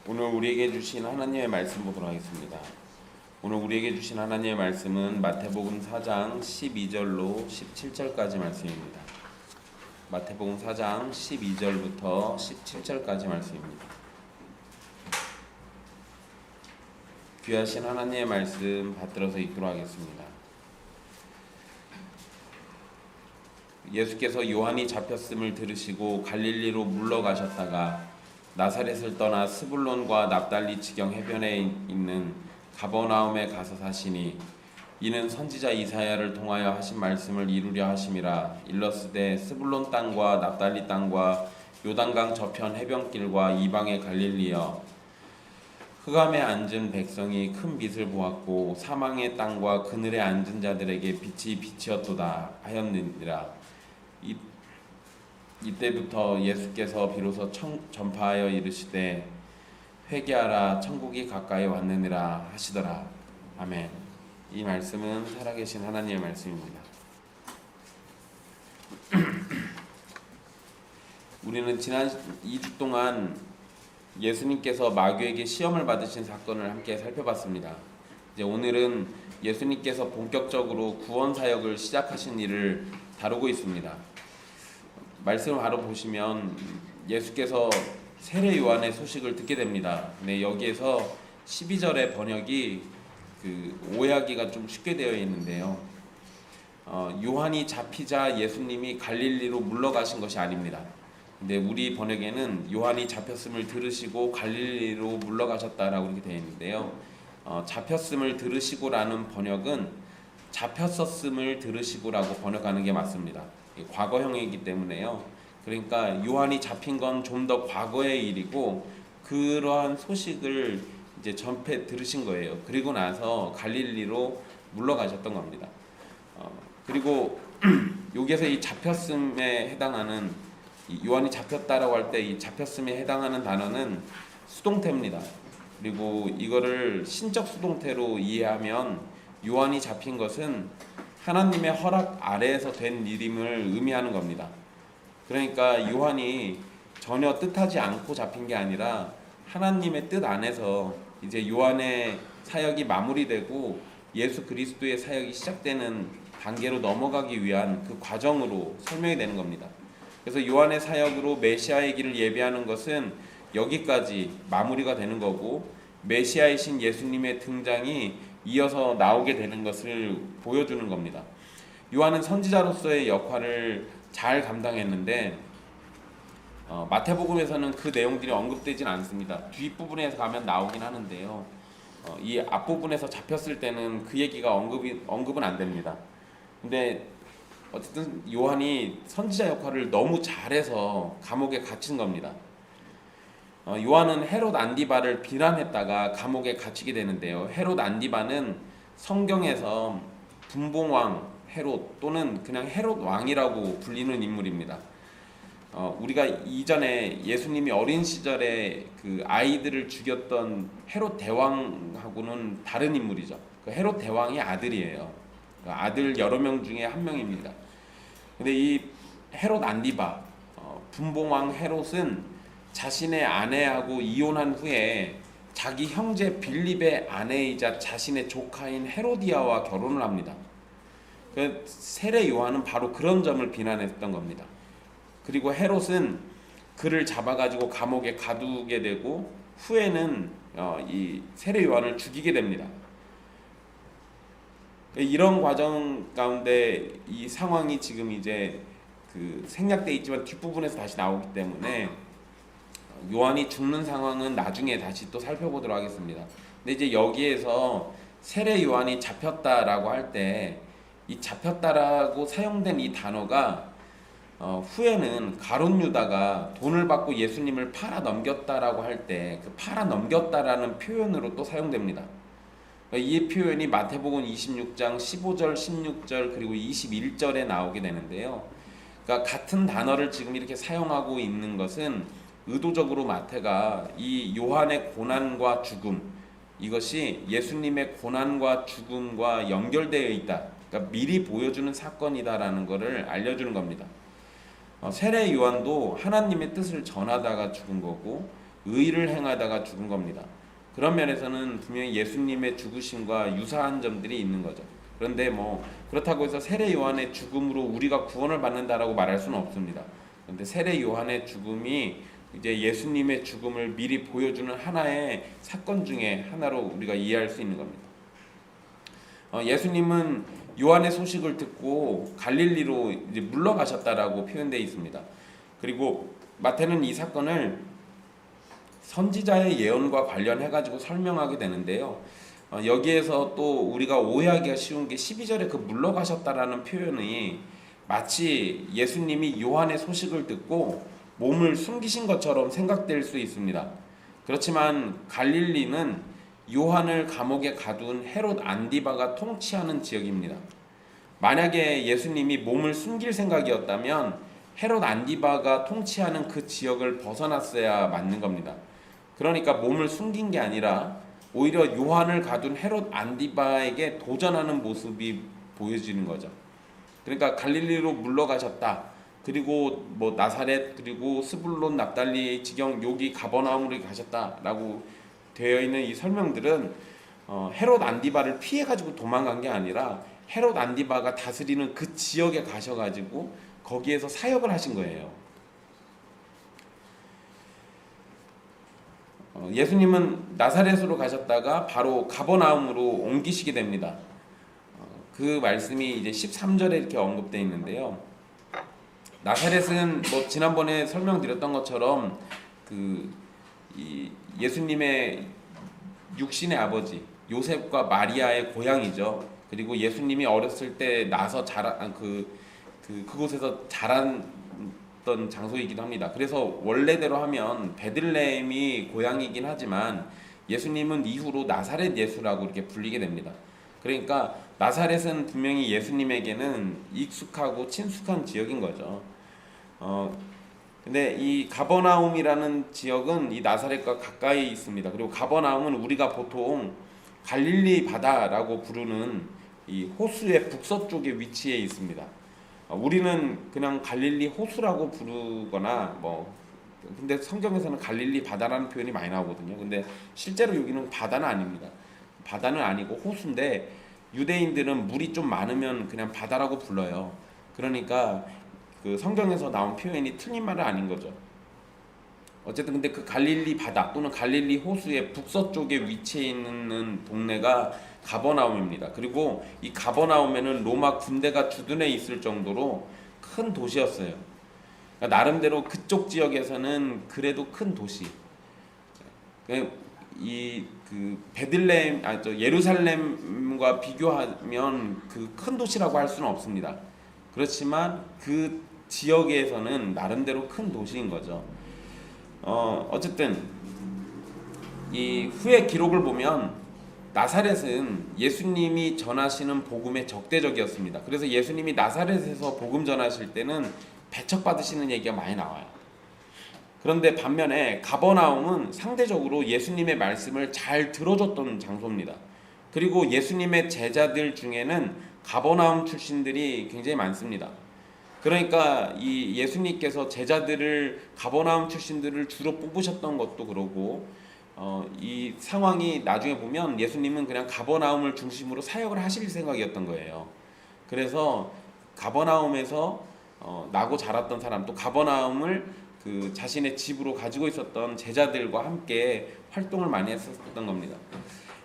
오늘 우리에게 주신 하나님의 말씀 보도록 하겠습니다. 오늘 우리에게 주신 하나님의 말씀은 마태복음 4장 12절로 17절까지 말씀입니다. 마태복음 4장 12절부터 17절까지 말씀입니다. 귀하신 하나님의 말씀 받들어서 읽도록 하겠습니다. 예수께서 요한이 잡혔음을 들으시고 갈릴리로 물러가셨다가 나사렛을 떠나 스불론과 납달리 지경 해변에 있는 가버나움에 가서 사시니 이는 선지자 이사야를 통하여 하신 말씀을 이루려 하심이라. 일러스되 스불론 땅과 납달리 땅과 요단강 저편 해변길과 이방의 갈릴리여, 흑암에 앉은 백성이 큰 빛을 보았고 사망의 땅과 그늘에 앉은 자들에게 빛이 비치었도다 하였느니라. 이때부터 예수께서 비로소 전파하여 이르시되 회개하라, 천국이 가까이 왔느니라 하시더라. 아멘. 이 말씀은 살아계신 하나님의 말씀입니다. 우리는 지난 2주 동안 예수님께서 마귀에게 시험을 받으신 사건을 함께 살펴봤습니다. 이제 오늘은 예수님께서 본격적으로 구원 사역을 시작하신 일을 다루고 있습니다. 말씀을 바로 보시면 예수께서 세례 요한의 소식을 듣게 됩니다. 네, 여기에서 12절의 번역이 오해하기가 좀 쉽게 되어 있는데요. 요한이 잡히자 예수님이 갈릴리로 물러가신 것이 아닙니다. 근데 우리 번역에는 요한이 잡혔음을 들으시고 갈릴리로 물러가셨다라고 이렇게 되어 있는데요. 잡혔음을 들으시고라는 번역은 잡혔었음을 들으시고라고 번역하는 게 맞습니다. 과거형이기 때문에요. 그러니까 요한이 잡힌 건 좀 더 과거의 일이고 그러한 소식을 이제 전폐 들으신 거예요. 그리고 나서 갈릴리로 물러가셨던 겁니다. 그리고 여기에서 이 잡혔음에 해당하는, 요한이 잡혔다라고 할 때 이 잡혔음에 해당하는 단어는 수동태입니다. 그리고 이거를 신적 수동태로 이해하면 요한이 잡힌 것은 하나님의 허락 아래에서 된 일임을 의미하는 겁니다. 그러니까 요한이 전혀 뜻하지 않고 잡힌 게 아니라 하나님의 뜻 안에서 이제 요한의 사역이 마무리되고 예수 그리스도의 사역이 시작되는 단계로 넘어가기 위한 그 과정으로 설명이 되는 겁니다. 그래서 요한의 사역으로 메시아의 길을 예비하는 것은 여기까지 마무리가 되는 거고, 메시아이신 예수님의 등장이 이어서 나오게 되는 것을 보여주는 겁니다. 요한은 선지자로서의 역할을 잘 감당했는데 마태복음에서는 그 내용들이 언급되진 않습니다. 뒷부분에서 가면 나오긴 하는데요. 이 앞부분에서 잡혔을 때는 그 얘기가 언급은 안 됩니다. 근데 어쨌든 요한이 선지자 역할을 너무 잘해서 감옥에 갇힌 겁니다. 요한은 헤롯 안디바를 비난했다가 감옥에 갇히게 되는데요. 헤롯 안디바는 성경에서 분봉왕 헤롯 또는 그냥 헤롯 왕이라고 불리는 인물입니다. 우리가 이전에 예수님이 어린 시절에 그 아이들을 죽였던 헤롯 대왕하고는 다른 인물이죠. 그 헤롯 대왕의 아들이에요. 아들 여러 명 중에 한 명입니다. 근데 이 헤롯 안디바, 분봉왕 헤롯은 자신의 아내하고 이혼한 후에 자기 형제 빌립의 아내이자 자신의 조카인 헤로디아와 결혼을 합니다. 그 세례 요한은 바로 그런 점을 비난했던 겁니다. 그리고 헤롯은 그를 잡아가지고 감옥에 가두게 되고 후에는 이 세례 요한을 죽이게 됩니다. 이런 과정 가운데 이 상황이 지금 이제 생략돼 있지만 뒷부분에서 다시 나오기 때문에 요한이 죽는 상황은 나중에 다시 또 살펴보도록 하겠습니다. 근데 이제 여기에서 세례 요한이 잡혔다라고 할 때 이 잡혔다라고 사용된 이 단어가 후에는 가룟 유다가 돈을 받고 예수님을 팔아 넘겼다라고 할 때 그 팔아 넘겼다라는 표현으로 또 사용됩니다. 이 표현이 마태복음 26장 15절, 16절 그리고 21절에 나오게 되는데요. 그러니까 같은 단어를 지금 이렇게 사용하고 있는 것은 의도적으로 마태가 이 요한의 고난과 죽음, 이것이 예수님의 고난과 죽음과 연결되어 있다, 그러니까 미리 보여주는 사건이다라는 것을 알려주는 겁니다. 세례 요한도 하나님의 뜻을 전하다가 죽은 거고, 의를 행하다가 죽은 겁니다. 그런 면에서는 분명히 예수님의 죽으심과 유사한 점들이 있는 거죠. 그런데 뭐 그렇다고 해서 세례 요한의 죽음으로 우리가 구원을 받는다라고 말할 수는 없습니다. 그런데 세례 요한의 죽음이 이제 예수님의 죽음을 미리 보여주는 하나의 사건 중에 하나로 우리가 이해할 수 있는 겁니다. 예수님은 요한의 소식을 듣고 갈릴리로 이제 물러가셨다라고 표현되어 있습니다. 그리고 마태는 이 사건을 선지자의 예언과 관련해가지고 설명하게 되는데요. 여기에서 또 우리가 오해하기가 쉬운 게 12절에 그 물러가셨다라는 표현이 마치 예수님이 요한의 소식을 듣고 몸을 숨기신 것처럼 생각될 수 있습니다. 그렇지만 갈릴리는 요한을 감옥에 가둔 헤롯 안디바가 통치하는 지역입니다. 만약에 예수님이 몸을 숨길 생각이었다면 헤롯 안디바가 통치하는 그 지역을 벗어났어야 맞는 겁니다. 그러니까 몸을 숨긴 게 아니라 오히려 요한을 가둔 헤롯 안디바에게 도전하는 모습이 보여지는 거죠. 그러니까 갈릴리로 물러가셨다. 그리고 뭐 나사렛 그리고 스불론 납달리 지경 여기 가버나움으로 가셨다라고 되어 있는 이 설명들은 헤롯 안디바를 피해 가지고 도망간 게 아니라 헤롯 안디바가 다스리는 그 지역에 가셔가지고 거기에서 사역을 하신 거예요. 예수님은 나사렛으로 가셨다가 바로 가버나움으로 옮기시게 됩니다. 그 말씀이 이제 13절에 이렇게 언급되어 있는데요. 나사렛은 뭐 지난번에 설명드렸던 것처럼 이 예수님의 육신의 아버지 요셉과 마리아의 고향이죠. 그리고 예수님이 어렸을 때 나서 자란 그곳에서 자랐던 장소이기도 합니다. 그래서 원래대로 하면 베들레헴이 고향이긴 하지만 예수님은 이후로 나사렛 예수라고 이렇게 불리게 됩니다. 그러니까 나사렛은 분명히 예수님에게는 익숙하고 친숙한 지역인 거죠. 근데 이 가버나움이라는 지역은 이 나사렛과 가까이 있습니다. 그리고 가버나움은 우리가 보통 갈릴리 바다라고 부르는 이 호수의 북서쪽에 위치해 있습니다. 우리는 그냥 갈릴리 호수라고 부르거나 근데 성경에서는 갈릴리 바다라는 표현이 많이 나오거든요. 근데 실제로 여기는 바다는 아닙니다. 바다는 아니고 호수인데 유대인들은 물이 좀 많으면 그냥 바다라고 불러요. 그러니까 그 성경에서 나온 표현이 틀린 말은 아닌 거죠. 어쨌든 근데 그 갈릴리 바다 또는 갈릴리 호수의 북서쪽에 위치해 있는 동네가 가버나움입니다. 그리고 이 가버나움에는 로마 군대가 주둔해 있을 정도로 큰 도시였어요. 그러니까 나름대로 그쪽 지역에서는 그래도 큰 도시. 베들레헴, 예루살렘과 비교하면 그 큰 도시라고 할 수는 없습니다. 그렇지만 그 지역에서는 나름대로 큰 도시인 거죠. 어쨌든 이 후의 기록을 보면 나사렛은 예수님이 전하시는 복음의 적대적이었습니다. 그래서 예수님이 나사렛에서 복음 전하실 때는 배척받으시는 얘기가 많이 나와요. 그런데 반면에 가버나움은 상대적으로 예수님의 말씀을 잘 들어줬던 장소입니다. 그리고 예수님의 제자들 중에는 가버나움 출신들이 굉장히 많습니다. 그러니까 이 예수님께서 제자들을 가버나움 출신들을 주로 뽑으셨던 것도 그러고 이 상황이 나중에 보면 예수님은 그냥 가버나움을 중심으로 사역을 하실 생각이었던 거예요. 그래서 가버나움에서 나고 자랐던 사람 또 가버나움을 그 자신의 집으로 가지고 있었던 제자들과 함께 활동을 많이 했었던 겁니다.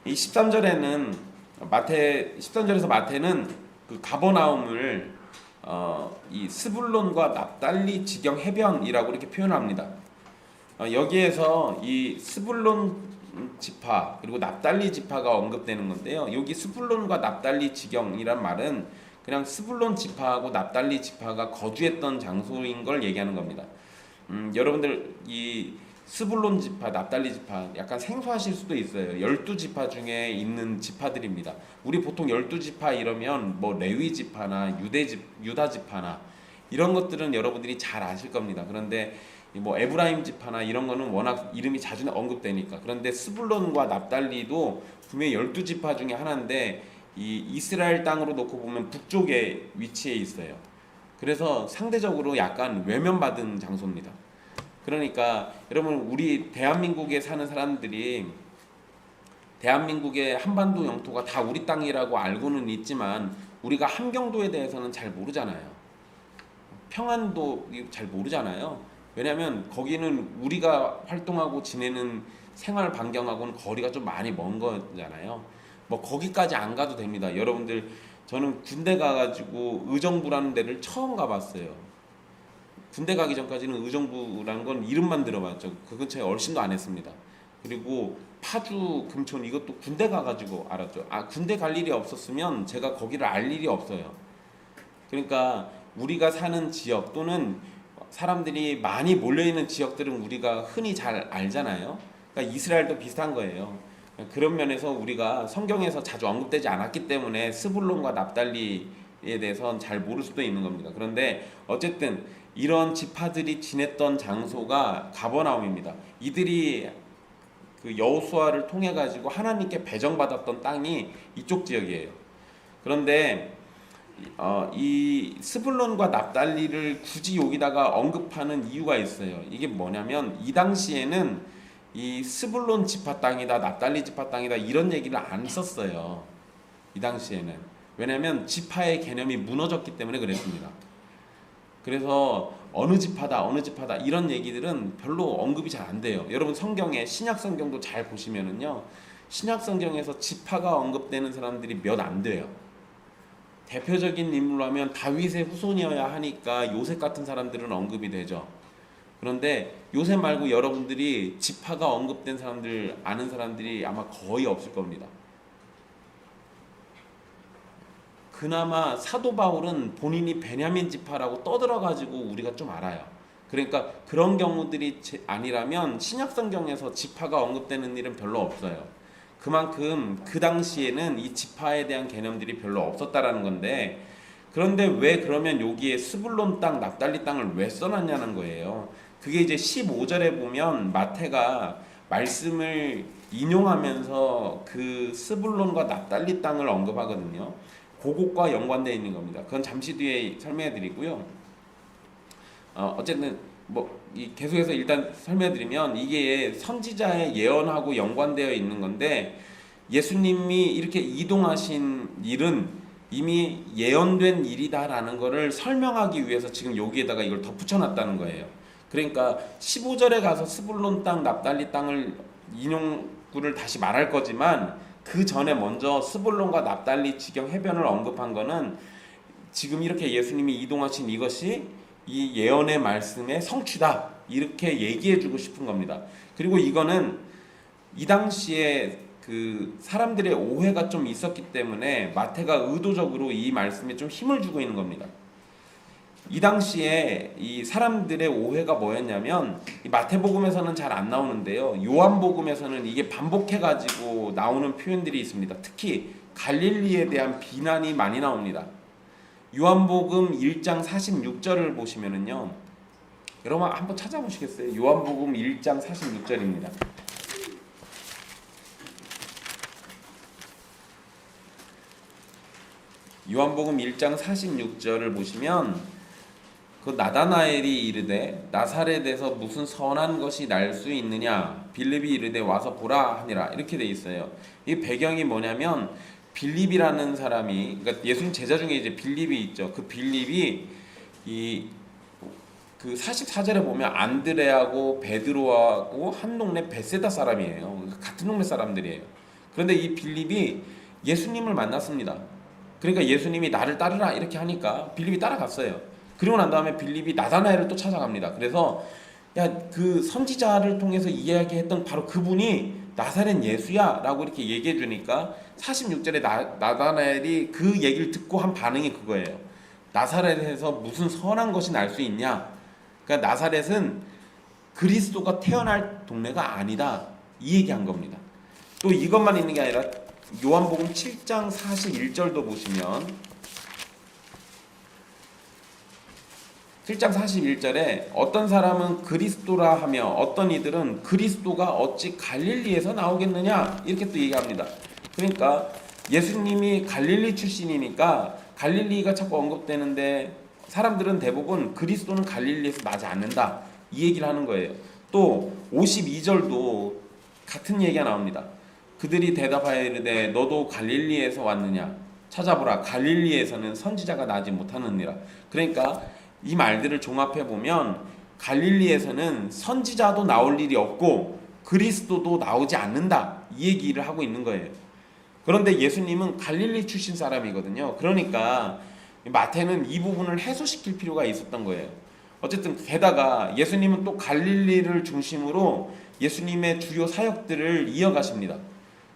이 13절에서 마태는 그 가버나움을 이 스불론과 납달리 지경 해변이라고 이렇게 표현합니다. 여기에서 이 스불론 지파 그리고 납달리 지파가 언급되는 건데요. 여기 스불론과 납달리 지경이란 말은 그냥 스불론 지파하고 납달리 지파가 거주했던 장소인 걸 얘기하는 겁니다. 여러분들 이 스불론 지파, 납달리 지파 약간 생소하실 수도 있어요. 12지파 중에 있는 지파들입니다. 우리 보통 12지파 이러면 뭐 레위 지파나 유다 지파나 이런 것들은 여러분들이 잘 아실 겁니다. 그런데 뭐 에브라임 지파나 이런 거는 워낙 이름이 자주 언급되니까. 그런데 스불론과 납달리도 분명히 12지파 중에 하나인데 이 이스라엘 땅으로 놓고 보면 북쪽에 위치해 있어요. 그래서 상대적으로 약간 외면받은 장소입니다. 그러니까 여러분, 우리 대한민국에 사는 사람들이 대한민국의 한반도 영토가 다 우리 땅이라고 알고는 있지만 우리가 함경도에 대해서는 잘 모르잖아요. 평안도 잘 모르잖아요. 왜냐하면 거기는 우리가 활동하고 지내는 생활 반경하고는 거리가 좀 많이 먼 거잖아요. 뭐 거기까지 안 가도 됩니다. 여러분들, 저는 군대 가가지고 의정부라는 데를 처음 가봤어요. 군대 가기 전까지는 의정부라는 건 이름만 들어봤죠. 그 근처에 얼씬도 안 했습니다. 그리고 파주, 금촌 이것도 군대 가가지고 알았죠. 군대 갈 일이 없었으면 제가 거기를 알 일이 없어요. 그러니까 우리가 사는 지역 또는 사람들이 많이 몰려있는 지역들은 우리가 흔히 잘 알잖아요. 그러니까 이스라엘도 비슷한 거예요. 그런 면에서 우리가 성경에서 자주 언급되지 않았기 때문에 스불론과 납달리에 대해서는 잘 모를 수도 있는 겁니다. 그런데 어쨌든 이런 지파들이 지냈던 장소가 가버나움입니다. 이들이 그 여호수아를 통해 가지고 하나님께 배정받았던 땅이 이쪽 지역이에요. 그런데 이 스불론과 납달리를 굳이 여기다가 언급하는 이유가 있어요. 이게 뭐냐면 이 당시에는 이 스불론 지파 땅이다, 납달리 지파 땅이다 이런 얘기를 안 썼어요. 이 당시에는. 왜냐하면 지파의 개념이 무너졌기 때문에 그랬습니다. 그래서 어느 지파다 이런 얘기들은 별로 언급이 잘 안 돼요. 여러분, 성경에 신약 성경도 잘 보시면은요, 신약 성경에서 지파가 언급되는 사람들이 몇 안 돼요. 대표적인 인물로 하면 다윗의 후손이어야 하니까 요셉 같은 사람들은 언급이 되죠. 그런데 요셉 말고 여러분들이 지파가 언급된 사람들 아는 사람들이 아마 거의 없을 겁니다. 그나마 사도 바울은 본인이 베냐민 지파라고 떠들어가지고 우리가 좀 알아요. 그러니까 그런 경우들이 아니라면 신약 성경에서 지파가 언급되는 일은 별로 없어요. 그만큼 그 당시에는 이 지파에 대한 개념들이 별로 없었다라는 건데, 그런데 왜 그러면 여기에 스불론 땅, 납달리 땅을 왜 써놨냐는 거예요. 그게 이제 15절에 보면 마태가 말씀을 인용하면서 그 스불론과 납달리 땅을 언급하거든요. 그것과 연관되어 있는 겁니다. 그건 잠시 뒤에 설명해 드리고요. 어쨌든 계속해서 일단 설명해 드리면 이게 선지자의 예언하고 연관되어 있는 건데, 예수님이 이렇게 이동하신 일은 이미 예언된 일이다라는 것을 설명하기 위해서 지금 여기에다가 이걸 덧붙여 놨다는 거예요. 그러니까 15절에 가서 스불론 땅, 납달리 땅을 인용구를 다시 말할 거지만 그 전에 먼저 스불론과 납달리 지경 해변을 언급한 거는 지금 이렇게 예수님이 이동하신 이것이 이 예언의 말씀의 성취다, 이렇게 얘기해 주고 싶은 겁니다. 그리고 이거는 이 당시에 그 사람들의 오해가 좀 있었기 때문에 마태가 의도적으로 이 말씀에 좀 힘을 주고 있는 겁니다. 이 당시에 이 사람들의 오해가 뭐였냐면, 이 마태복음에서는 잘 안 나오는데요, 요한복음에서는 이게 반복해가지고 나오는 표현들이 있습니다. 특히 갈릴리에 대한 비난이 많이 나옵니다. 요한복음 1장 46절을 보시면은요, 여러분 한번 찾아보시겠어요? 요한복음 1장 46절입니다. 요한복음 1장 46절을 보시면 그 나다나엘이 이르되 나사렛에서 무슨 선한 것이 날 수 있느냐, 빌립이 이르되 와서 보라 하니라, 이렇게 돼 있어요. 이 배경이 뭐냐면 빌립이라는 사람이, 그러니까 예수님 제자 중에 이제 빌립이 있죠. 그 빌립이 그 44절에 보면 안드레하고 베드로하고 한 동네 베세다 사람이에요. 같은 동네 사람들이에요. 그런데 이 빌립이 예수님을 만났습니다. 그러니까 예수님이 나를 따르라 이렇게 하니까 빌립이 따라갔어요. 그리고 난 다음에 빌립이 나다나엘을 또 찾아갑니다. 그래서 야, 그 선지자를 통해서 이야기했던 바로 그분이 나사렛 예수야 라고 이렇게 얘기해 주니까 46절에 나다나엘이 그 얘기를 듣고 한 반응이 그거예요. 나사렛에서 무슨 선한 것이 날 수 있냐, 그러니까 나사렛은 그리스도가 태어날 동네가 아니다, 이 얘기한 겁니다. 또 이것만 있는 게 아니라 요한복음 7장 41절도 보시면 7장 41절에 어떤 사람은 그리스도라 하며 어떤 이들은 그리스도가 어찌 갈릴리에서 나오겠느냐, 이렇게 또 얘기합니다. 그러니까 예수님이 갈릴리 출신이니까 갈릴리가 자꾸 언급되는데 사람들은 대부분 그리스도는 갈릴리에서 나지 않는다, 이 얘기를 하는 거예요. 또 52절도 같은 얘기가 나옵니다. 그들이 대답하여 이르되 너도 갈릴리에서 왔느냐? 찾아보라. 갈릴리에서는 선지자가 나지 못하느니라. 그러니까 이 말들을 종합해 보면 갈릴리에서는 선지자도 나올 일이 없고 그리스도도 나오지 않는다. 이 얘기를 하고 있는 거예요. 그런데 예수님은 갈릴리 출신 사람이거든요. 그러니까 마태는 이 부분을 해소시킬 필요가 있었던 거예요. 어쨌든 게다가 예수님은 또 갈릴리를 중심으로 예수님의 주요 사역들을 이어가십니다.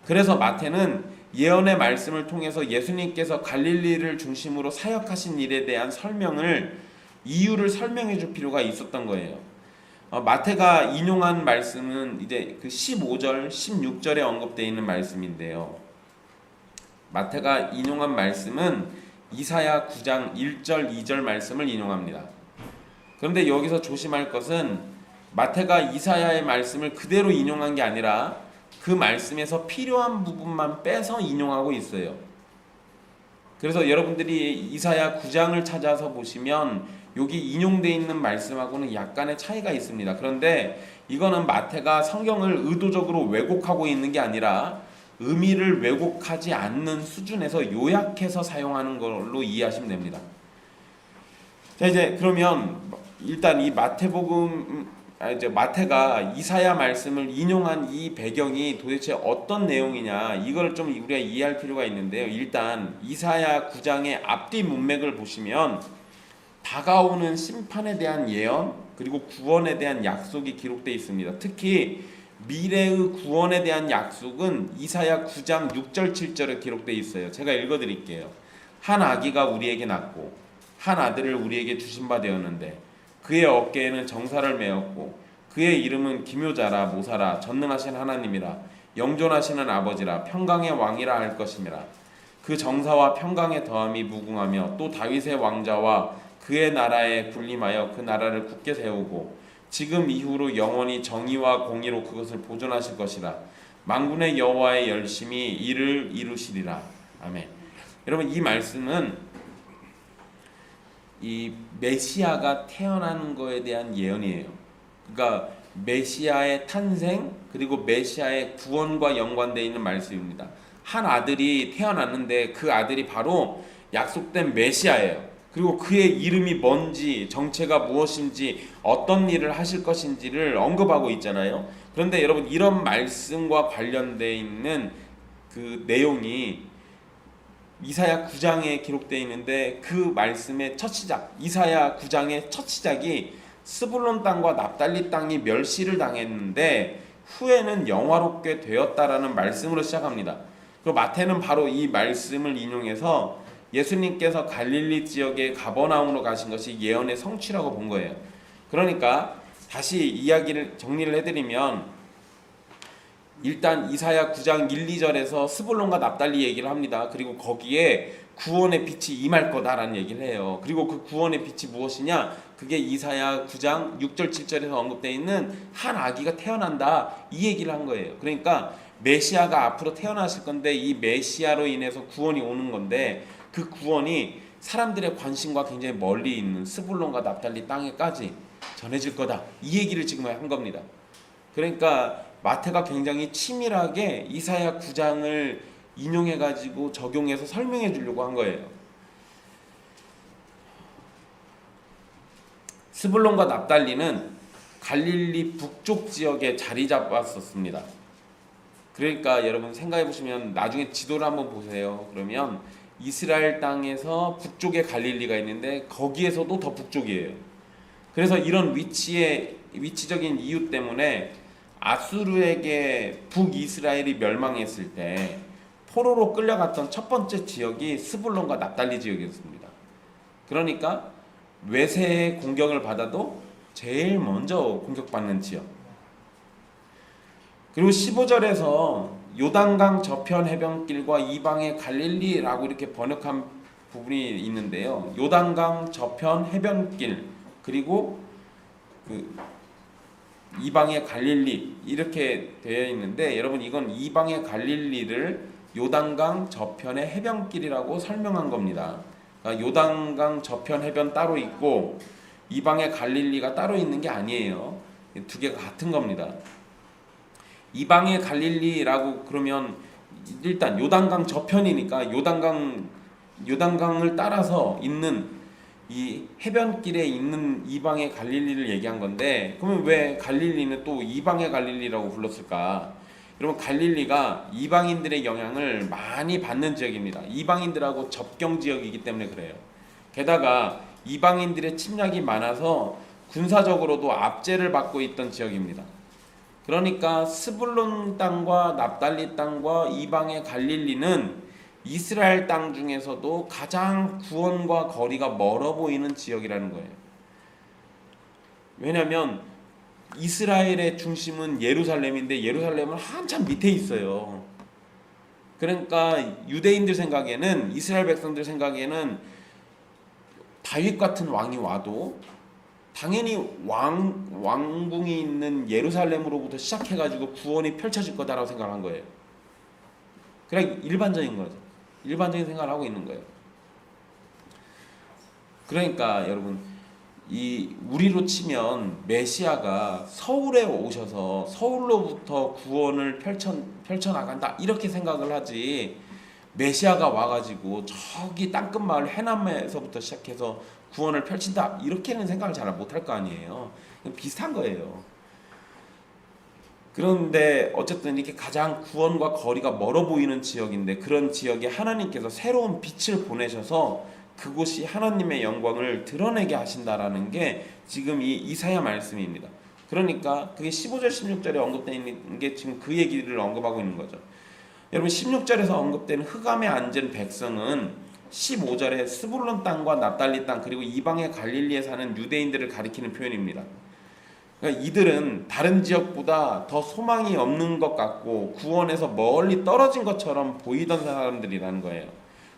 그래서 마태는 예언의 말씀을 통해서 예수님께서 갈릴리를 중심으로 사역하신 일에 대한 이유를 설명해 줄 필요가 있었던 거예요. 마태가 인용한 말씀은 이제 그 15절, 16절에 언급되어 있는 말씀인데요. 마태가 인용한 말씀은 이사야 9장 1절, 2절 말씀을 인용합니다. 그런데 여기서 조심할 것은 마태가 이사야의 말씀을 그대로 인용한 게 아니라 그 말씀에서 필요한 부분만 빼서 인용하고 있어요. 그래서 여러분들이 이사야 9장을 찾아서 보시면 여기 인용되어 있는 말씀하고는 약간의 차이가 있습니다. 그런데 이거는 마태가 성경을 의도적으로 왜곡하고 있는 게 아니라 의미를 왜곡하지 않는 수준에서 요약해서 사용하는 걸로 이해하시면 됩니다. 자, 이제 그러면 일단 이 마태가 이사야 말씀을 인용한 이 배경이 도대체 어떤 내용이냐, 이걸 좀 우리가 이해할 필요가 있는데요. 일단 이사야 9장의 앞뒤 문맥을 보시면 다가오는 심판에 대한 예언, 그리고 구원에 대한 약속이 기록되어 있습니다. 특히 미래의 구원에 대한 약속은 이사야 9장 6절 7절에 기록되어 있어요. 제가 읽어드릴게요. 한 아기가 우리에게 낳고 한 아들을 우리에게 주신 바 되었는데 그의 어깨에는 정사를 메었고 그의 이름은 기묘자라 모사라 전능하신 하나님이라 영존하시는 아버지라 평강의 왕이라 할 것임이라. 그 정사와 평강의 더함이 무궁하며 또 다윗의 왕자와 그의 나라에 군림하여 그 나라를 굳게 세우고 지금 이후로 영원히 정의와 공의로 그것을 보존하실 것이라. 만군의 여호와의 열심히 이를 이루시리라. 아멘. 여러분, 이 말씀은 이 메시아가 태어나는 거에 대한 예언이에요. 그러니까 메시아의 탄생 그리고 메시아의 구원과 연관되어 있는 말씀입니다. 한 아들이 태어났는데 그 아들이 바로 약속된 메시아예요. 그리고 그의 이름이 뭔지, 정체가 무엇인지, 어떤 일을 하실 것인지를 언급하고 있잖아요. 그런데 여러분, 이런 말씀과 관련되어 있는 그 내용이 이사야 9장에 기록되어 있는데 그 말씀의 첫 시작, 이사야 9장의 첫 시작이 스불론 땅과 납달리 땅이 멸시를 당했는데 후에는 영화롭게 되었다라는 말씀으로 시작합니다. 그리고 마태는 바로 이 말씀을 인용해서 예수님께서 갈릴리 지역의 가버나움으로 가신 것이 예언의 성취라고 본 거예요. 그러니까 다시 이야기를 정리를 해드리면 일단 이사야 9장 1, 2절에서 스불론과 납달리 얘기를 합니다. 그리고 거기에 구원의 빛이 임할 거다라는 얘기를 해요. 그리고 그 구원의 빛이 무엇이냐? 그게 이사야 9장 6절 7절에서 언급되어 있는 한 아기가 태어난다, 이 얘기를 한 거예요. 그러니까 메시아가 앞으로 태어나실 건데 이 메시아로 인해서 구원이 오는 건데 그 구원이 사람들의 관심과 굉장히 멀리 있는 스불론과 납달리 땅에까지 전해질 거다, 이 얘기를 지금 한 겁니다. 그러니까 마태가 굉장히 치밀하게 이사야 9장을 인용해가지고 적용해서 설명해 주려고 한 거예요. 스불론과 납달리는 갈릴리 북쪽 지역에 자리 잡았었습니다. 그러니까 여러분 생각해 보시면 나중에 지도를 한번 보세요. 그러면 이스라엘 땅에서 북쪽에 갈릴리가 있는데 거기에서도 더 북쪽이에요. 그래서 이런 위치적인 이유 때문에 아수르에게 북이스라엘이 멸망했을 때 포로로 끌려갔던 첫 번째 지역이 스불론과 납달리 지역이었습니다. 그러니까 외세의 공격을 받아도 제일 먼저 공격받는 지역. 그리고 15절에서 요단강 저편 해변길과 이방의 갈릴리라고 이렇게 번역한 부분이 있는데요. 요단강 저편 해변길 그리고 그 이방의 갈릴리 이렇게 되어 있는데 여러분, 이건 이방의 갈릴리를 요단강 저편의 해변길이라고 설명한 겁니다. 그러니까 요단강 저편 해변 따로 있고 이방의 갈릴리가 따로 있는 게 아니에요. 두 개가 같은 겁니다. 이방의 갈릴리라고 그러면 일단 요단강 저편이니까 요단강을 따라서 있는 이 해변길에 있는 이방의 갈릴리를 얘기한 건데, 그러면 왜 갈릴리는 또 이방의 갈릴리라고 불렀을까? 여러분, 갈릴리가 이방인들의 영향을 많이 받는 지역입니다. 이방인들하고 접경 지역이기 때문에 그래요. 게다가 이방인들의 침략이 많아서 군사적으로도 압제를 받고 있던 지역입니다. 그러니까 스불론 땅과 납달리 땅과 이방의 갈릴리는 이스라엘 땅 중에서도 가장 구원과 거리가 멀어 보이는 지역이라는 거예요. 왜냐하면 이스라엘의 중심은 예루살렘인데 예루살렘은 한참 밑에 있어요. 그러니까 유대인들 생각에는, 이스라엘 백성들 생각에는 다윗 같은 왕이 와도 당연히 왕궁이 있는 예루살렘으로부터 시작해가지고 구원이 펼쳐질 거다라고 생각한 거예요. 그냥 일반적인 거죠. 일반적인 생각을 하고 있는 거예요. 그러니까 여러분, 이 우리로 치면 메시아가 서울에 오셔서 서울로부터 구원을 펼쳐나간다 이렇게 생각을 하지, 메시아가 와가지고 저기 땅끝 마을 해남에서부터 시작해서 구원을 펼친다 이렇게는 생각을 잘 못할 거 아니에요. 비슷한 거예요. 그런데 어쨌든 이렇게 가장 구원과 거리가 멀어 보이는 지역인데, 그런 지역에 하나님께서 새로운 빛을 보내셔서 그곳이 하나님의 영광을 드러내게 하신다라는 게 지금 이 이사야 말씀입니다. 그러니까 그게 15절 16절에 언급되어 있는 게 지금 그 얘기를 언급하고 있는 거죠. 여러분, 16절에서 언급되는 흑암에 앉은 백성은 15절에 스불론 땅과 납달리 땅 그리고 이방의 갈릴리에 사는 유대인들을 가리키는 표현입니다. 그러니까 이들은 다른 지역보다 더 소망이 없는 것 같고 구원에서 멀리 떨어진 것처럼 보이던 사람들이라는 거예요.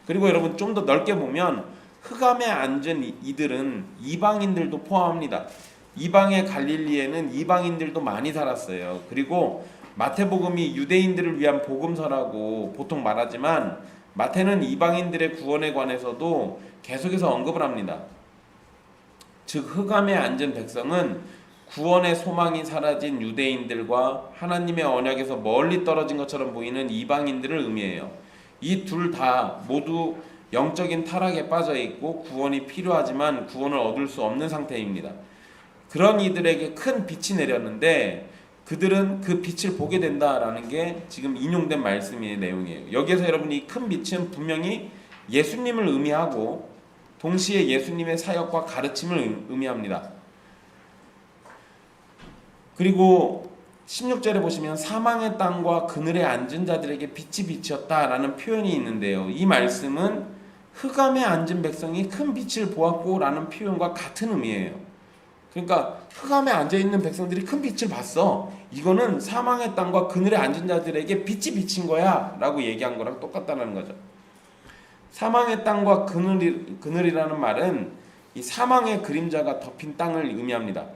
그리고 여러분, 좀 더 넓게 보면 흑암에 앉은 이들은 이방인들도 포함합니다. 이방의 갈릴리에는 이방인들도 많이 살았어요. 그리고 마태복음이 유대인들을 위한 복음서라고 보통 말하지만 마태는 이방인들의 구원에 관해서도 계속해서 언급을 합니다. 즉 흑암에 앉은 백성은 구원의 소망이 사라진 유대인들과 하나님의 언약에서 멀리 떨어진 것처럼 보이는 이방인들을 의미해요. 이 둘 다 모두 영적인 타락에 빠져 있고 구원이 필요하지만 구원을 얻을 수 없는 상태입니다. 그런 이들에게 큰 빛이 내렸는데 그들은 그 빛을 보게 된다라는 게 지금 인용된 말씀의 내용이에요. 여기에서 여러분, 이 큰 빛은 분명히 예수님을 의미하고 동시에 예수님의 사역과 가르침을 의미합니다. 그리고 16절에 보시면 사망의 땅과 그늘에 앉은 자들에게 빛이 비쳤다라는 표현이 있는데요. 이 말씀은 흑암에 앉은 백성이 큰 빛을 보았고 라는 표현과 같은 의미예요. 그러니까 흑암에 앉아있는 백성들이 큰 빛을 봤어. 이거는 사망의 땅과 그늘에 앉은 자들에게 빛이 비친 거야 라고 얘기한 거랑 똑같다는 거죠. 사망의 땅과 그늘이라는 말은 이 사망의 그림자가 덮인 땅을 의미합니다.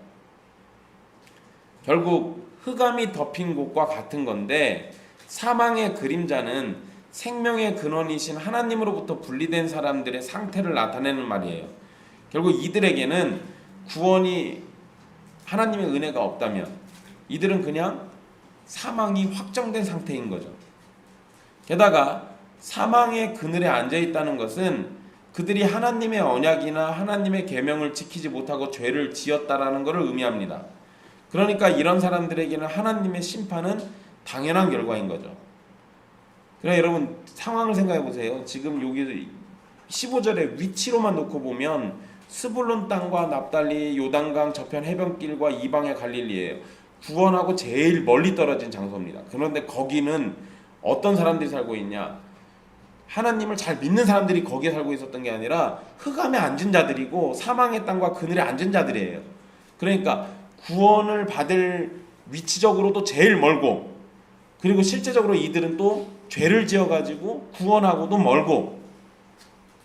결국 흑암이 덮인 곳과 같은 건데, 사망의 그림자는 생명의 근원이신 하나님으로부터 분리된 사람들의 상태를 나타내는 말이에요. 결국 이들에게는 구원이, 하나님의 은혜가 없다면 이들은 그냥 사망이 확정된 상태인 거죠. 게다가 사망의 그늘에 앉아있다는 것은 그들이 하나님의 언약이나 하나님의 계명을 지키지 못하고 죄를 지었다라는 것을 의미합니다. 그러니까 이런 사람들에게는 하나님의 심판은 당연한 결과인 거죠. 그러니까 여러분, 상황을 생각해 보세요. 지금 여기 15절의 위치로만 놓고 보면 스불론 땅과 납달리, 요단강 저편 해변길과 이방의 갈릴리예요. 구원하고 제일 멀리 떨어진 장소입니다. 그런데 거기는 어떤 사람들이 살고 있냐? 하나님을 잘 믿는 사람들이 거기에 살고 있었던 게 아니라 흑암에 앉은 자들이고 사망의 땅과 그늘에 앉은 자들이에요. 그러니까 구원을 받을 위치적으로도 제일 멀고, 그리고 실제적으로 이들은 또 죄를 지어가지고 구원하고도 멀고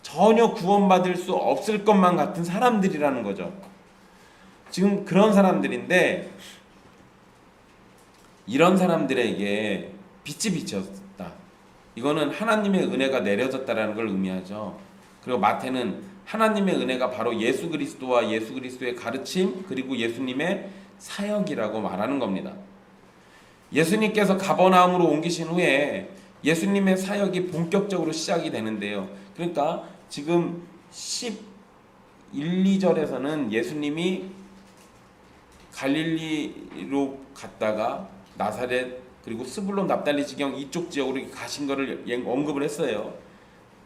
전혀 구원받을 수 없을 것만 같은 사람들이라는 거죠. 지금 그런 사람들인데, 이런 사람들에게 빛이 비쳤다. 이거는 하나님의 은혜가 내려졌다라는 걸 의미하죠. 그리고 마태는 하나님의 은혜가 바로 예수 그리스도와 예수 그리스도의 가르침 그리고 예수님의 사역이라고 말하는 겁니다. 예수님께서 가버나움으로 옮기신 후에 예수님의 사역이 본격적으로 시작이 되는데요. 그러니까 지금 11, 2절에서는 예수님이 갈릴리로 갔다가 나사렛 그리고 스불론 납달리 지경 이쪽 지역으로 가신 것을 언급을 했어요.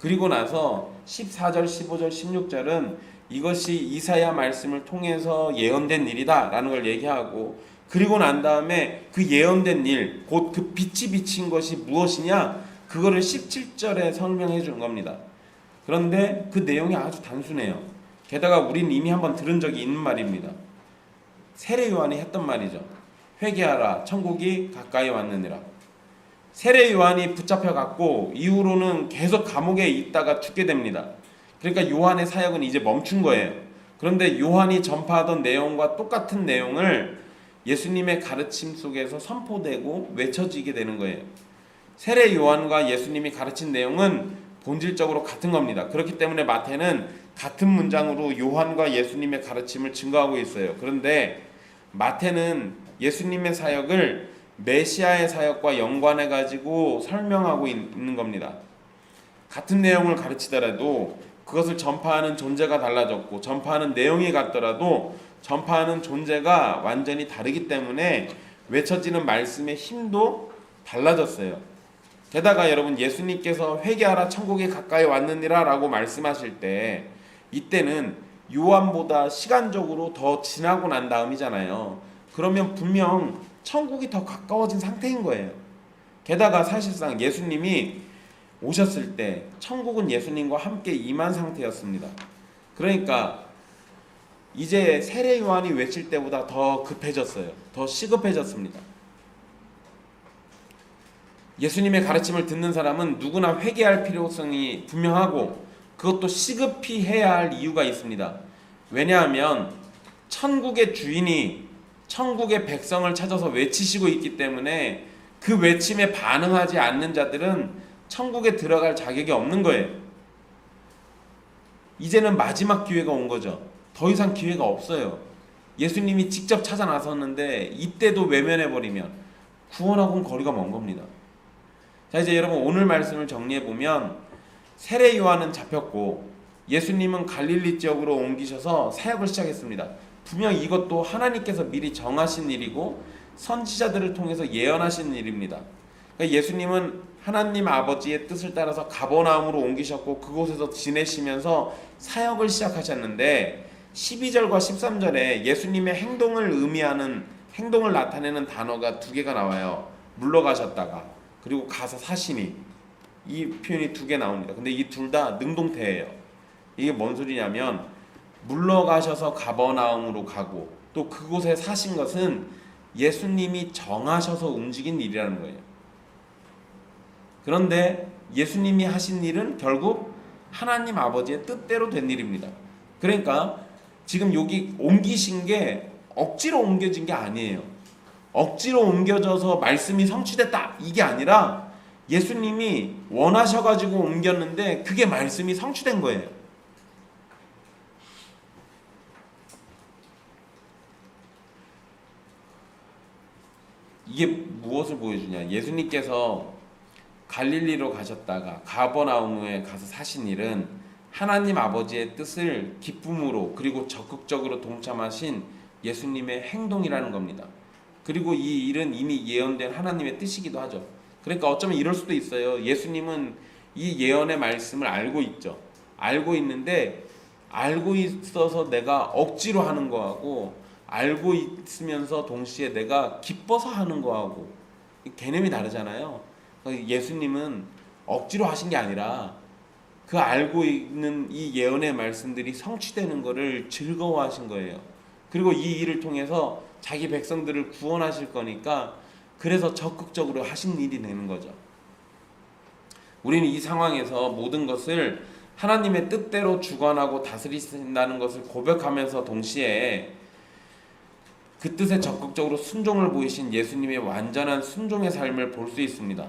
그리고 나서 14절, 15절, 16절은 이것이 이사야 말씀을 통해서 예언된 일이다 라는 걸 얘기하고, 그리고 난 다음에 그 예언된 일, 곧 그 빛이 비친 것이 무엇이냐, 그거를 17절에 설명해 주는 겁니다. 그런데 그 내용이 아주 단순해요. 게다가 우리는 이미 한번 들은 적이 있는 말입니다. 세례 요한이 했던 말이죠. 회개하라, 천국이 가까이 왔느니라. 세례 요한이 붙잡혀 갔고 이후로는 계속 감옥에 있다가 죽게 됩니다. 그러니까 요한의 사역은 이제 멈춘 거예요. 그런데 요한이 전파하던 내용과 똑같은 내용을 예수님의 가르침 속에서 선포되고 외쳐지게 되는 거예요. 세례 요한과 예수님이 가르친 내용은 본질적으로 같은 겁니다. 그렇기 때문에 마태는 같은 문장으로 요한과 예수님의 가르침을 증거하고 있어요. 그런데 마태는 예수님의 사역을 메시아의 사역과 연관해 가지고 설명하고 있는 겁니다. 같은 내용을 가르치더라도 그것을 전파하는 존재가 달라졌고 전파하는 내용이 같더라도 전파하는 존재가 완전히 다르기 때문에 외쳐지는 말씀의 힘도 달라졌어요. 게다가 여러분, 예수님께서 회개하라 천국이 가까이 왔느니라 라고 말씀하실 때 이때는 요한보다 시간적으로 더 지나고 난 다음이잖아요. 그러면 분명 천국이 더 가까워진 상태인 거예요. 게다가 사실상 예수님이 오셨을 때 천국은 예수님과 함께 임한 상태였습니다. 그러니까 이제 세례 요한이 외칠 때보다 더 급해졌어요. 더 시급해졌습니다. 예수님의 가르침을 듣는 사람은 누구나 회개할 필요성이 분명하고 그것도 시급히 해야 할 이유가 있습니다. 왜냐하면 천국의 주인이 천국의 백성을 찾아서 외치시고 있기 때문에 그 외침에 반응하지 않는 자들은 천국에 들어갈 자격이 없는 거예요. 이제는 마지막 기회가 온 거죠. 더 이상 기회가 없어요. 예수님이 직접 찾아 나섰는데 이때도 외면해버리면 구원하고는 거리가 먼 겁니다. 자, 이제 여러분 오늘 말씀을 정리해보면 세례 요한은 잡혔고 예수님은 갈릴리 지역으로 옮기셔서 사역을 시작했습니다. 분명 이것도 하나님께서 미리 정하신 일이고 선지자들을 통해서 예언하신 일입니다. 그러니까 예수님은 하나님 아버지의 뜻을 따라서 가버나움으로 옮기셨고 그곳에서 지내시면서 사역을 시작하셨는데 12절과 13절에 예수님의 행동을 의미하는, 행동을 나타내는 단어가 두 개가 나와요. 물러가셨다가 그리고 가서 사시니, 이 표현이 두 개 나옵니다. 근데 이 둘 다 능동태예요. 이게 뭔 소리냐면 물러가셔서 가버나움으로 가고 또 그곳에 사신 것은 예수님이 정하셔서 움직인 일이라는 거예요. 그런데 예수님이 하신 일은 결국 하나님 아버지의 뜻대로 된 일입니다. 그러니까 지금 여기 옮기신 게 억지로 옮겨진 게 아니에요. 억지로 옮겨져서 말씀이 성취됐다 이게 아니라 예수님이 원하셔가지고 옮겼는데 그게 말씀이 성취된 거예요. 이게 무엇을 보여주냐? 예수님께서 갈릴리로 가셨다가 가버나움에 가서 사신 일은 하나님 아버지의 뜻을 기쁨으로 그리고 적극적으로 동참하신 예수님의 행동이라는 겁니다. 그리고 이 일은 이미 예언된 하나님의 뜻이기도 하죠. 그러니까 어쩌면 이럴 수도 있어요. 예수님은 이 예언의 말씀을 알고 있죠. 알고 있는데 알고 있어서 내가 억지로 하는 거하고 알고 있으면서 동시에 내가 기뻐서 하는 거하고 개념이 다르잖아요. 예수님은 억지로 하신 게 아니라 그 알고 있는 이 예언의 말씀들이 성취되는 것을 즐거워하신 거예요. 그리고 이 일을 통해서 자기 백성들을 구원하실 거니까 그래서 적극적으로 하신 일이 되는 거죠. 우리는 이 상황에서 모든 것을 하나님의 뜻대로 주관하고 다스리신다는 것을 고백하면서 동시에 그 뜻에 적극적으로 순종을 보이신 예수님의 완전한 순종의 삶을 볼 수 있습니다.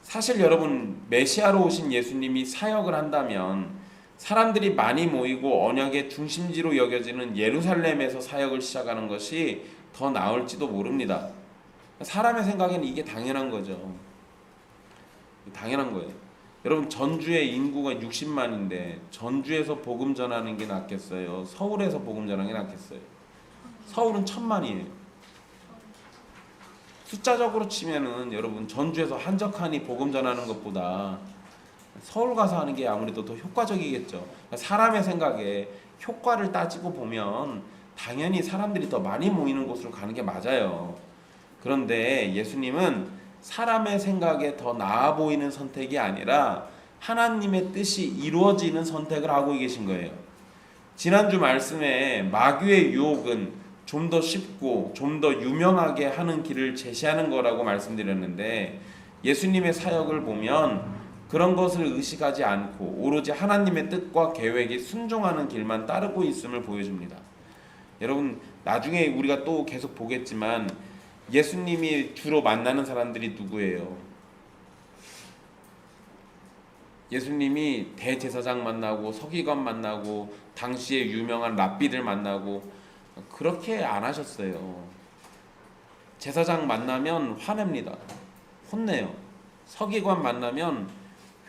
사실 여러분, 메시아로 오신 예수님이 사역을 한다면 사람들이 많이 모이고 언약의 중심지로 여겨지는 예루살렘에서 사역을 시작하는 것이 더 나을지도 모릅니다. 사람의 생각에는 이게 당연한 거죠. 당연한 거예요. 여러분, 전주의 인구가 60만인데 전주에서 복음 전하는 게 낫겠어요? 서울에서 복음 전하는 게 낫겠어요? 서울은 1000만이에요. 숫자적으로 치면은 여러분, 전주에서 한적하니 복음 전하는 것보다 서울 가서 하는 게 아무래도 더 효과적이겠죠. 사람의 생각에 효과를 따지고 보면 당연히 사람들이 더 많이 모이는 곳으로 가는 게 맞아요. 그런데 예수님은 사람의 생각에 더 나아 보이는 선택이 아니라 하나님의 뜻이 이루어지는 선택을 하고 계신 거예요. 지난주 말씀에 마귀의 유혹은 좀 더 쉽고 좀 더 유명하게 하는 길을 제시하는 거라고 말씀드렸는데, 예수님의 사역을 보면 그런 것을 의식하지 않고 오로지 하나님의 뜻과 계획에 순종하는 길만 따르고 있음을 보여줍니다. 여러분, 나중에 우리가 또 계속 보겠지만 예수님이 주로 만나는 사람들이 누구예요? 예수님이 대제사장 만나고 서기관 만나고 당시에 유명한 랍비들 만나고 그렇게 안 하셨어요. 제사장 만나면 화냅니다. 혼내요. 서기관 만나면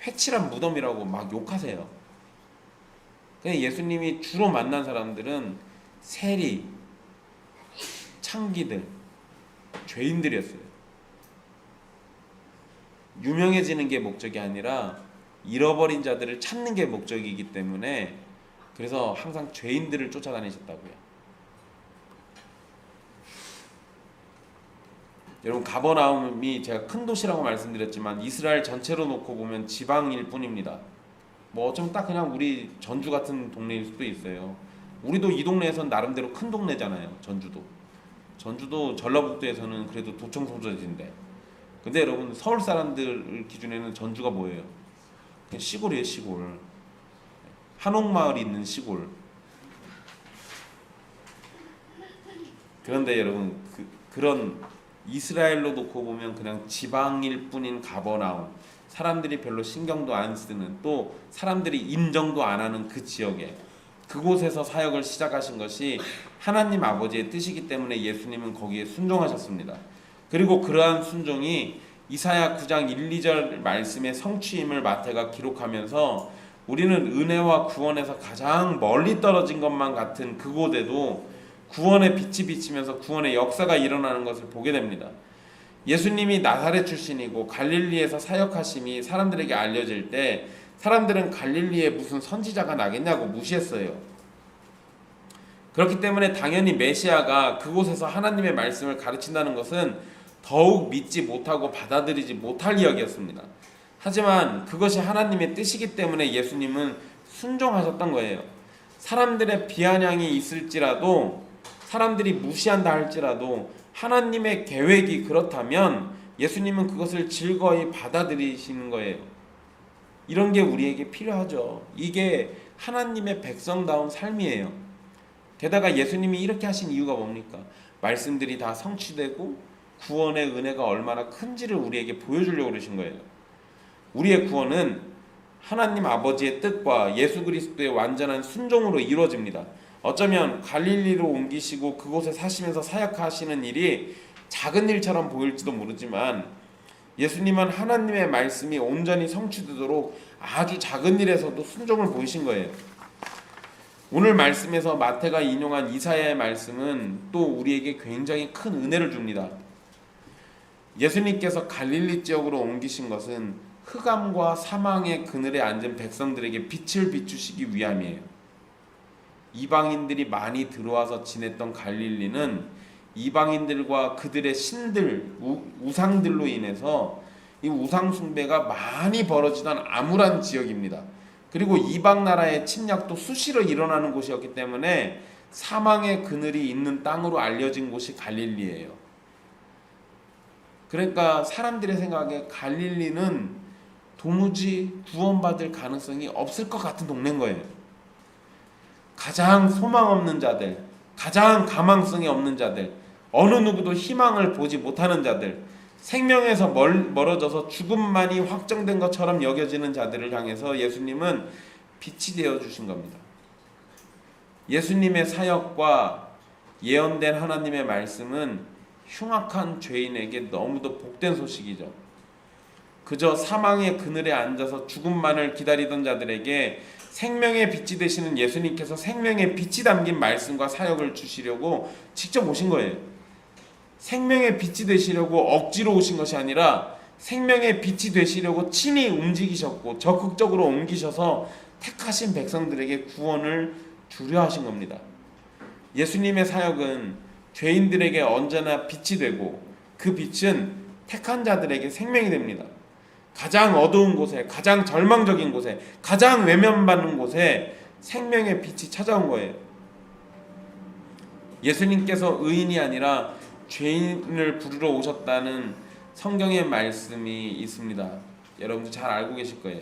회칠한 무덤이라고 막 욕하세요. 근데 예수님이 주로 만난 사람들은 세리, 창기들, 죄인들이었어요. 유명해지는 게 목적이 아니라 잃어버린 자들을 찾는 게 목적이기 때문에, 그래서 항상 죄인들을 쫓아다니셨다고요. 여러분, 가버나움이 제가 큰 도시라고 말씀드렸지만 이스라엘 전체로 놓고 보면 지방일 뿐입니다. 뭐 어쩌면 딱 그냥 우리 전주 같은 동네일 수도 있어요. 우리도 이 동네에서는 나름대로 큰 동네잖아요. 전주도 전라북도에서는 그래도 도청 소재지인데, 근데 여러분, 서울 사람들 기준에는 전주가 뭐예요? 그냥 시골이에요. 시골. 한옥마을이 있는 시골. 그런데 여러분, 그런 이스라엘로 놓고 보면 그냥 지방일 뿐인 가버나움, 사람들이 별로 신경도 안 쓰는, 또 사람들이 인정도 안 하는 그 지역에, 그곳에서 사역을 시작하신 것이 하나님 아버지의 뜻이기 때문에 예수님은 거기에 순종하셨습니다. 그리고 그러한 순종이 이사야 9장 1, 2절 말씀의 성취임을 마태가 기록하면서 우리는 은혜와 구원에서 가장 멀리 떨어진 것만 같은 그곳에도 구원의 빛이 비치면서 구원의 역사가 일어나는 것을 보게 됩니다. 예수님이 나사렛 출신이고 갈릴리에서 사역하심이 사람들에게 알려질 때 사람들은 갈릴리에 무슨 선지자가 나겠냐고 무시했어요. 그렇기 때문에 당연히 메시아가 그곳에서 하나님의 말씀을 가르친다는 것은 더욱 믿지 못하고 받아들이지 못할 이야기였습니다. 하지만 그것이 하나님의 뜻이기 때문에 예수님은 순종하셨던 거예요. 사람들의 비아냥이 있을지라도, 사람들이 무시한다 할지라도 하나님의 계획이 그렇다면 예수님은 그것을 즐거이 받아들이시는 거예요. 이런 게 우리에게 필요하죠. 이게 하나님의 백성다운 삶이에요. 게다가 예수님이 이렇게 하신 이유가 뭡니까? 말씀들이 다 성취되고 구원의 은혜가 얼마나 큰지를 우리에게 보여주려고 그러신 거예요. 우리의 구원은 하나님 아버지의 뜻과 예수 그리스도의 완전한 순종으로 이루어집니다. 어쩌면 갈릴리로 옮기시고 그곳에 사시면서 사역하시는 일이 작은 일처럼 보일지도 모르지만 예수님은 하나님의 말씀이 온전히 성취되도록 아주 작은 일에서도 순종을 보이신 거예요. 오늘 말씀에서 마태가 인용한 이사야의 말씀은 또 우리에게 굉장히 큰 은혜를 줍니다. 예수님께서 갈릴리 지역으로 옮기신 것은 흑암과 사망의 그늘에 앉은 백성들에게 빛을 비추시기 위함이에요. 이방인들이 많이 들어와서 지냈던 갈릴리는 이방인들과 그들의 신들, 우상들로 인해서 이 우상 숭배가 많이 벌어지던 암울한 지역입니다. 그리고 이방 나라의 침략도 수시로 일어나는 곳이었기 때문에 사망의 그늘이 있는 땅으로 알려진 곳이 갈릴리예요. 그러니까 사람들의 생각에 갈릴리는 도무지 구원받을 가능성이 없을 것 같은 동네인 거예요. 가장 소망 없는 자들, 가장 가망성이 없는 자들, 어느 누구도 희망을 보지 못하는 자들, 생명에서 멀어져서 죽음만이 확정된 것처럼 여겨지는 자들을 향해서 예수님은 빛이 되어 주신 겁니다. 예수님의 사역과 예언된 하나님의 말씀은 흉악한 죄인에게 너무도 복된 소식이죠. 그저 사망의 그늘에 앉아서 죽음만을 기다리던 자들에게 생명의 빛이 되시는 예수님께서 생명의 빛이 담긴 말씀과 사역을 주시려고 직접 오신 거예요. 생명의 빛이 되시려고 억지로 오신 것이 아니라 생명의 빛이 되시려고 친히 움직이셨고 적극적으로 옮기셔서 택하신 백성들에게 구원을 주려 하신 겁니다. 예수님의 사역은 죄인들에게 언제나 빛이 되고 그 빛은 택한 자들에게 생명이 됩니다. 가장 어두운 곳에, 가장 절망적인 곳에, 가장 외면받는 곳에 생명의 빛이 찾아온 거예요. 예수님께서 의인이 아니라 죄인을 부르러 오셨다는 성경의 말씀이 있습니다. 여러분도 잘 알고 계실 거예요.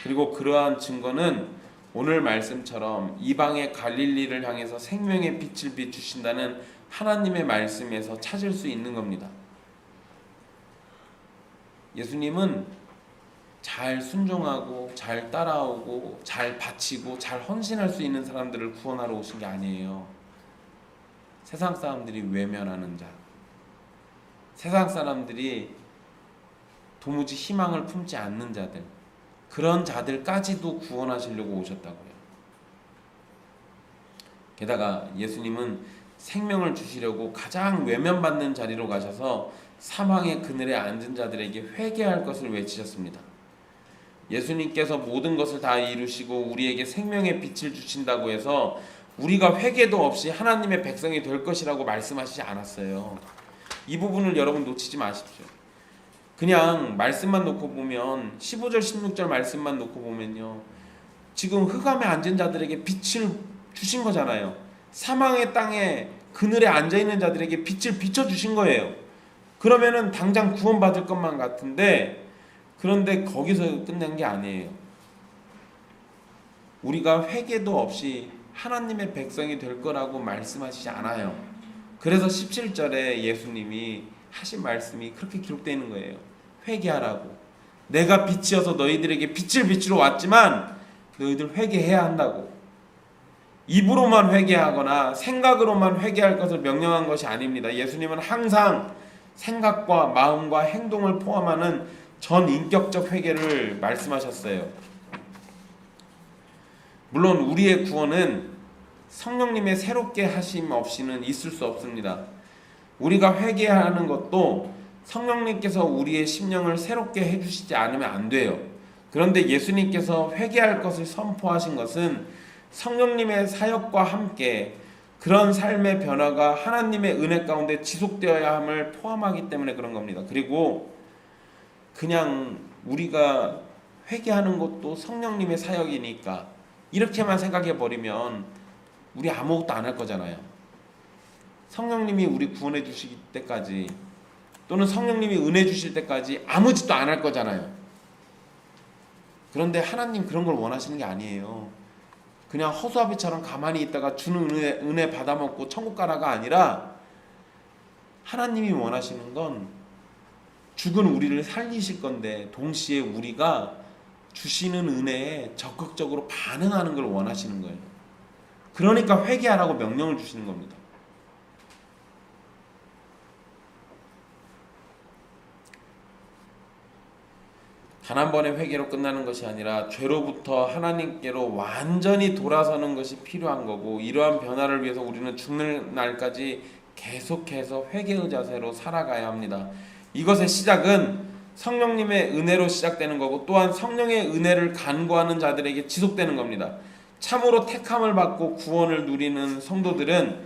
그리고 그러한 증거는 오늘 말씀처럼 이방의 갈릴리를 향해서 생명의 빛을 비추신다는 하나님의 말씀에서 찾을 수 있는 겁니다. 예수님은 잘 순종하고 잘 따라오고 잘 바치고 잘 헌신할 수 있는 사람들을 구원하러 오신 게 아니에요. 세상 사람들이 외면하는 자, 세상 사람들이 도무지 희망을 품지 않는 자들, 그런 자들까지도 구원하시려고 오셨다고요. 게다가 예수님은 생명을 주시려고 가장 외면받는 자리로 가셔서 사망의 그늘에 앉은 자들에게 회개할 것을 외치셨습니다. 예수님께서 모든 것을 다 이루시고 우리에게 생명의 빛을 주신다고 해서 우리가 회개도 없이 하나님의 백성이 될 것이라고 말씀하시지 않았어요. 이 부분을 여러분 놓치지 마십시오. 그냥 말씀만 놓고 보면 15절 16절 말씀만 놓고 보면요, 지금 흑암에 앉은 자들에게 빛을 주신 거잖아요. 사망의 땅에 그늘에 앉아있는 자들에게 빛을 비춰주신 거예요. 그러면은 당장 구원받을 것만 같은데, 그런데 거기서 끝난 게 아니에요. 우리가 회개도 없이 하나님의 백성이 될 거라고 말씀하시지 않아요. 그래서 17절에 예수님이 하신 말씀이 그렇게 기록되어 있는 거예요. 회개하라고. 내가 빛이어서 너희들에게 빛을 비추러 왔지만 너희들 회개해야 한다고. 입으로만 회개하거나 생각으로만 회개할 것을 명령한 것이 아닙니다. 예수님은 항상 생각과 마음과 행동을 포함하는 전인격적 회개를 말씀하셨어요. 물론 우리의 구원은 성령님의 새롭게 하심 없이는 있을 수 없습니다. 우리가 회개하는 것도 성령님께서 우리의 심령을 새롭게 해주시지 않으면 안 돼요. 그런데 예수님께서 회개할 것을 선포하신 것은 성령님의 사역과 함께 그런 삶의 변화가 하나님의 은혜 가운데 지속되어야 함을 포함하기 때문에 그런 겁니다. 그리고 그냥 우리가 회개하는 것도 성령님의 사역이니까 이렇게만 생각해 버리면 우리 아무것도 안 할 거잖아요. 성령님이 우리 구원해 주실 때까지, 또는 성령님이 은혜 주실 때까지 아무 짓도 안 할 거잖아요. 그런데 하나님 그런 걸 원하시는 게 아니에요. 그냥 허수아비처럼 가만히 있다가 주는 은혜 받아먹고 천국 가라가 아니라, 하나님이 원하시는 건 죽은 우리를 살리실 건데 동시에 우리가 주시는 은혜에 적극적으로 반응하는 걸 원하시는 거예요. 그러니까 회개하라고 명령을 주시는 겁니다. 단 한 번의 회개로 끝나는 것이 아니라 죄로부터 하나님께로 완전히 돌아서는 것이 필요한 거고, 이러한 변화를 위해서 우리는 죽는 날까지 계속해서 회개의 자세로 살아가야 합니다. 이것의 시작은 성령님의 은혜로 시작되는 거고, 또한 성령의 은혜를 간구하는 자들에게 지속되는 겁니다. 참으로 택함을 받고 구원을 누리는 성도들은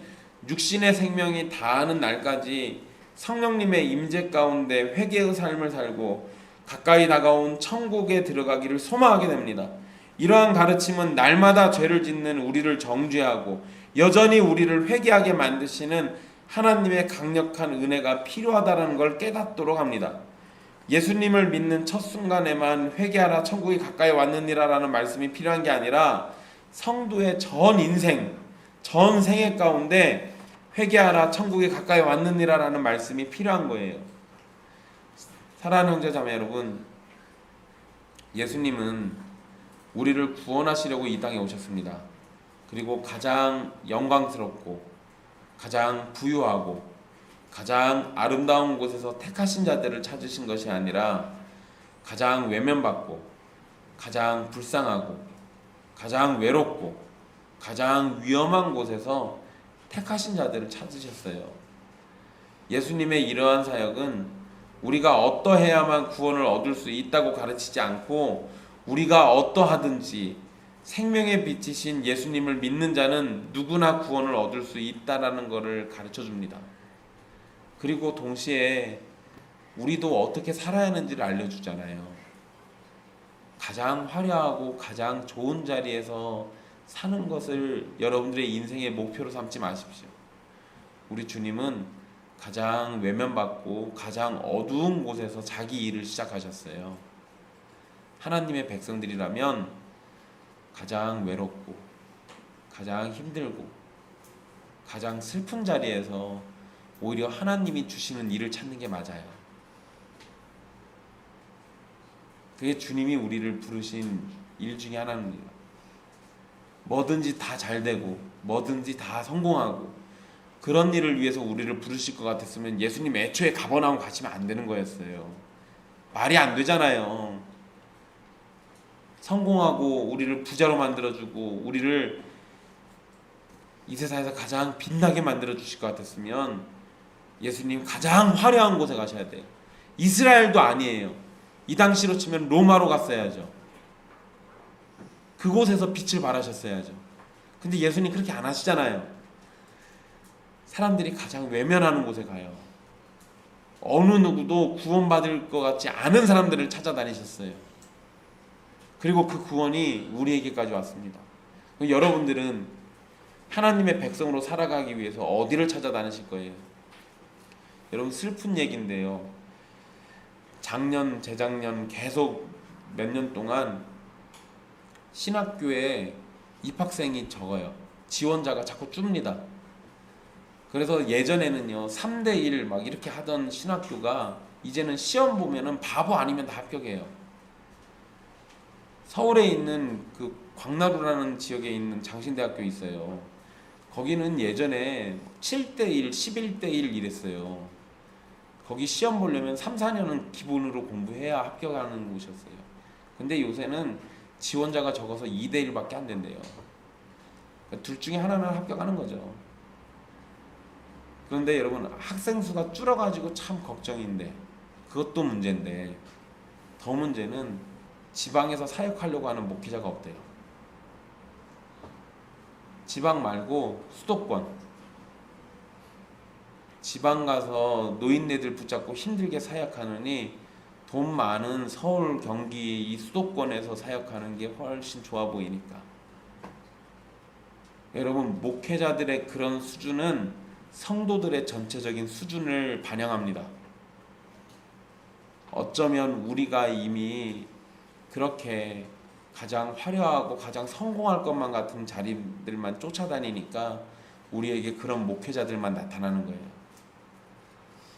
육신의 생명이 다하는 날까지 성령님의 임재 가운데 회개의 삶을 살고 가까이 다가온 천국에 들어가기를 소망하게 됩니다. 이러한 가르침은 날마다 죄를 짓는 우리를 정죄하고 여전히 우리를 회개하게 만드시는 하나님의 강력한 은혜가 필요하다는 걸 깨닫도록 합니다. 예수님을 믿는 첫 순간에만 회개하라 천국이 가까이 왔느니라 라는 말씀이 필요한 게 아니라, 성도의 전 인생, 전 생애 가운데 회개하라 천국이 가까이 왔느니라 라는 말씀이 필요한 거예요. 사랑하는 형제 자매 여러분, 예수님은 우리를 구원하시려고 이 땅에 오셨습니다. 그리고 가장 영광스럽고 가장 부유하고 가장 아름다운 곳에서 택하신 자들을 찾으신 것이 아니라 가장 외면받고 가장 불쌍하고 가장 외롭고 가장 위험한 곳에서 택하신 자들을 찾으셨어요. 예수님의 이러한 사역은 우리가 어떠해야만 구원을 얻을 수 있다고 가르치지 않고 우리가 어떠하든지 생명의 빛이신 예수님을 믿는 자는 누구나 구원을 얻을 수 있다라는 것을 가르쳐 줍니다. 그리고 동시에 우리도 어떻게 살아야 하는지를 알려주잖아요. 가장 화려하고 가장 좋은 자리에서 사는 것을 여러분들의 인생의 목표로 삼지 마십시오. 우리 주님은 가장 외면받고 가장 어두운 곳에서 자기 일을 시작하셨어요. 하나님의 백성들이라면 가장 외롭고 가장 힘들고 가장 슬픈 자리에서 오히려 하나님이 주시는 일을 찾는 게 맞아요. 그게 주님이 우리를 부르신 일 중에 하나입니다. 뭐든지 다 잘되고 뭐든지 다 성공하고 그런 일을 위해서 우리를 부르실 것 같았으면 예수님 애초에 가버나움 가시면 안 되는 거였어요. 말이 안 되잖아요. 성공하고 우리를 부자로 만들어주고 우리를 이 세상에서 가장 빛나게 만들어주실 것 같았으면 예수님 가장 화려한 곳에 가셔야 돼요. 이스라엘도 아니에요. 이 당시로 치면 로마로 갔어야죠. 그곳에서 빛을 발하셨어야죠. 근데 예수님 그렇게 안 하시잖아요. 사람들이 가장 외면하는 곳에 가요. 어느 누구도 구원받을 것 같지 않은 사람들을 찾아다니셨어요. 그리고 그 구원이 우리에게까지 왔습니다. 여러분들은 하나님의 백성으로 살아가기 위해서 어디를 찾아다니실 거예요? 여러분 슬픈 얘기인데요. 작년, 재작년 계속 몇 년 동안 신학교에 입학생이 적어요. 지원자가 자꾸 줍니다. 그래서 예전에는요 3대1 막 이렇게 하던 신학교가 이제는 시험 보면은 바보 아니면 다 합격해요. 서울에 있는 그 광나루라는 지역에 있는 장신대학교 있어요. 거기는 예전에 7대1, 11대1 이랬어요. 거기 시험 보려면 3, 4년은 기본으로 공부해야 합격하는 곳이었어요. 근데 요새는 지원자가 적어서 2대1밖에 안 된대요. 그러니까 둘 중에 하나는 합격하는 거죠. 그런데 여러분 학생 수가 줄어가지고 참 걱정인데 그것도 문제인데 더 문제는 지방에서 사역하려고 하는 목회자가 없대요. 지방 말고 수도권, 지방 가서 노인네들 붙잡고 힘들게 사역하느니 돈 많은 서울, 경기 이 수도권에서 사역하는 게 훨씬 좋아 보이니까. 여러분 목회자들의 그런 수준은 성도들의 전체적인 수준을 반영합니다. 어쩌면 우리가 이미 그렇게 가장 화려하고 가장 성공할 것만 같은 자리들만 쫓아다니니까 우리에게 그런 목회자들만 나타나는 거예요.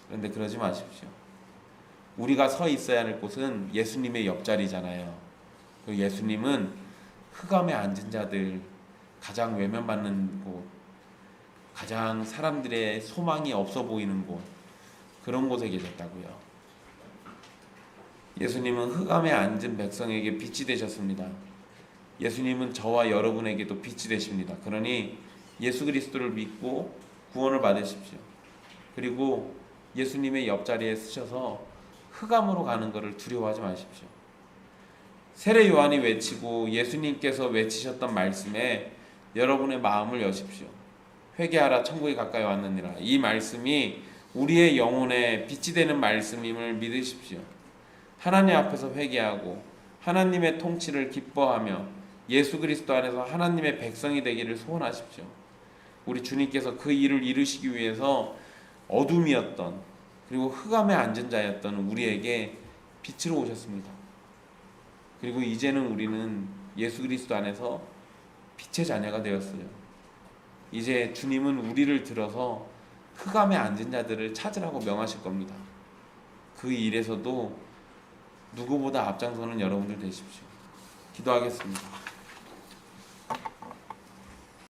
그런데 그러지 마십시오. 우리가 서 있어야 할 곳은 예수님의 옆자리잖아요. 그 예수님은 흑암에 앉은 자들, 가장 외면받는 곳, 가장 사람들의 소망이 없어 보이는 곳, 그런 곳에 계셨다고요. 예수님은 흑암에 앉은 백성에게 빛이 되셨습니다. 예수님은 저와 여러분에게도 빛이 되십니다. 그러니 예수 그리스도를 믿고 구원을 받으십시오. 그리고 예수님의 옆자리에 쓰셔서 흑암으로 가는 것을 두려워하지 마십시오. 세례 요한이 외치고 예수님께서 외치셨던 말씀에 여러분의 마음을 여십시오. 회개하라 천국이 가까이 왔느니라. 이 말씀이 우리의 영혼에 빛이 되는 말씀임을 믿으십시오. 하나님 앞에서 회개하고 하나님의 통치를 기뻐하며 예수 그리스도 안에서 하나님의 백성이 되기를 소원하십시오. 우리 주님께서 그 일을 이루시기 위해서 어둠이었던 그리고 흑암에 앉은 자였던 우리에게 빛으로 오셨습니다. 그리고 이제는 우리는 예수 그리스도 안에서 빛의 자녀가 되었어요. 이제 주님은 우리를 들어서 흑암에 앉은 자들을 찾으라고 명하실 겁니다. 그 일에서도 누구보다 앞장서는 여러분들 되십시오. 기도하겠습니다.